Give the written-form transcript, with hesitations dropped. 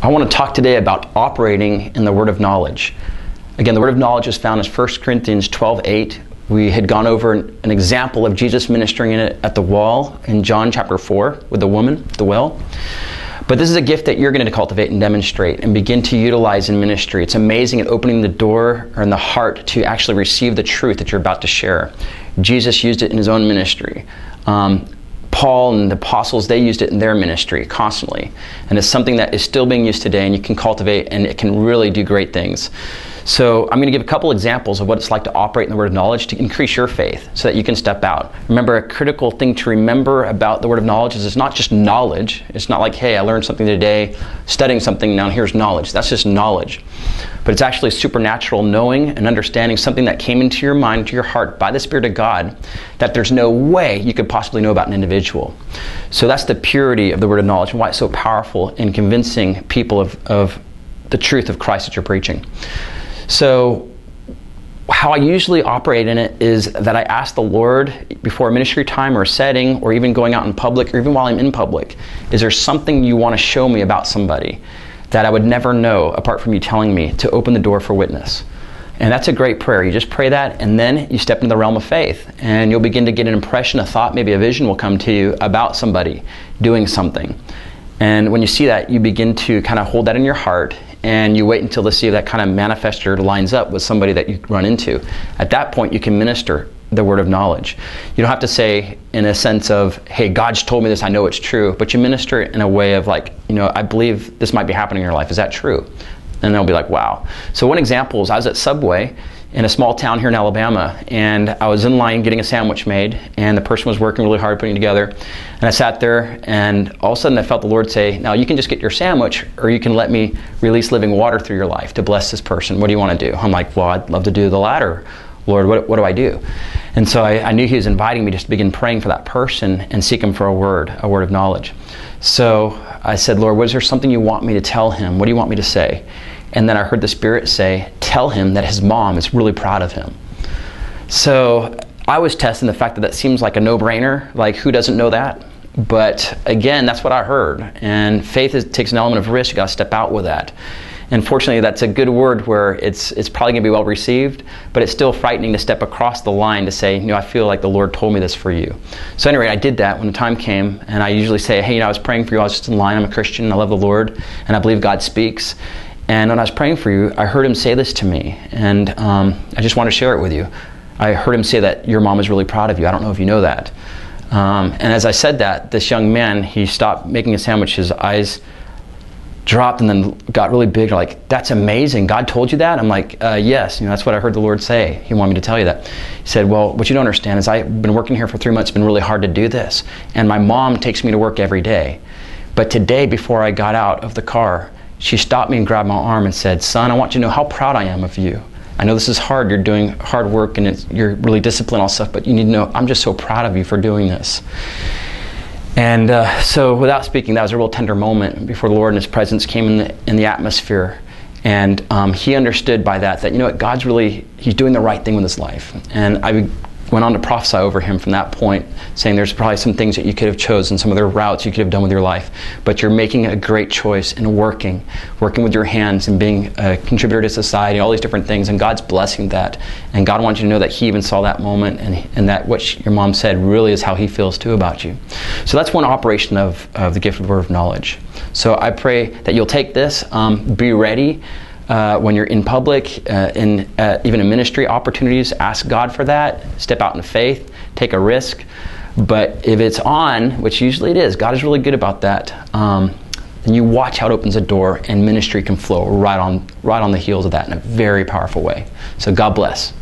I want to talk today about operating in the word of knowledge. Again, the word of knowledge is found in 1 Corinthians 12:8. We had gone over an example of Jesus ministering in it at the well in John chapter 4 with the woman at the well. But this is a gift that you're going to cultivate and demonstrate and begin to utilize in ministry. It's amazing at opening the door or in the heart to actually receive the truth that you're about to share. Jesus used it in his own ministry. Paul and the apostles, they used it in their ministry constantly. And it's something that is still being used today, and you can cultivate, and it can really do great things. So I'm going to give a couple examples of what it's like to operate in the word of knowledge to increase your faith so that you can step out. Remember, a critical thing to remember about the word of knowledge is it's not just knowledge. It's not like, hey, I learned something today, studying something, now here's knowledge. That's just knowledge. But it's actually supernatural knowing and understanding something that came into your mind, into your heart by the Spirit of God that there's no way you could possibly know about an individual. So that's the purity of the word of knowledge and why it's so powerful in convincing people of the truth of Christ that you're preaching. So how I usually operate in it is that I ask the Lord before a ministry time or a setting or even going out in public or even while I'm in public, is there something you want to show me about somebody that I would never know apart from you telling me, to open the door for witness? And that's a great prayer. You just pray that, and then you step into the realm of faith, and you'll begin to get an impression, a thought, maybe a vision will come to you about somebody doing something. And when you see that, you begin to kind of hold that in your heart, and you wait until to see if that kind of manifests or lines up with somebody that you run into. At that point, you can minister the word of knowledge. You don't have to say in a sense of, hey, God's told me this, I know it's true, but you minister it in a way of like, I believe this might be happening in your life. Is that true? And they'll be like, wow. So one example is I was at Subway in a small town here in Alabama, and I was in line getting a sandwich made, and the person was working really hard putting it together, and I sat there, and all of a sudden I felt the Lord say, now you can just get your sandwich, or you can let me release living water through your life to bless this person. What do you want to do? I'm like, well, I'd love to do the latter. Lord, what do I do? And so I knew he was inviting me just to begin praying for that person and seek him for a word of knowledge. So I said, Lord, is there something you want me to tell him? What do you want me to say? And then I heard the Spirit say, tell him that his mom is really proud of him. So I was testing the fact that seems like a no-brainer. Like, who doesn't know that? But again, that's what I heard. And faith takes an element of risk. You got to step out with that. And fortunately, that's a good word where it's probably going to be well received, but it's still frightening to step across the line to say, I feel like the Lord told me this for you. So anyway, I did that when the time came, and I usually say, hey, I was praying for you. I was just in line. I'm a Christian. I love the Lord, and I believe God speaks. And when I was praying for you, I heard him say this to me, and I just want to share it with you. I heard him say that your mom is really proud of you. I don't know if you know that. And as I said that, this young man, he stopped making a sandwich. His eyes dropped and then got really big. Like, that's amazing. God told you that? I'm like, yes. That's what I heard the Lord say. He wanted me to tell you that. He said, well, what you don't understand is I've been working here for 3 months. It's been really hard to do this. And my mom takes me to work every day. But today, before I got out of the car, she stopped me and grabbed my arm and said, son, I want you to know how proud I am of you. I know this is hard. You're doing hard work and you're really disciplined and all stuff, but you need to know I'm just so proud of you for doing this. And so without speaking, that was a real tender moment before the Lord and his presence came in the atmosphere. And he understood by that, God's he's doing the right thing with his life. And I went on to prophesy over him from that point, saying there's probably some things that you could have chosen, some other routes you could have done with your life, but you're making a great choice in working with your hands and being a contributor to society, all these different things, and God's blessing that. And God wants you to know that he even saw that moment, and that what your mom said really is how he feels too about you. So that's one operation of the gift of word of knowledge. So I pray that you'll take this, be ready. When you're in public, even in ministry opportunities, ask God for that. Step out in faith, take a risk. But if it's on, which usually it is, God is really good about that, then you watch how it opens a door and ministry can flow right on the heels of that in a very powerful way. So God bless.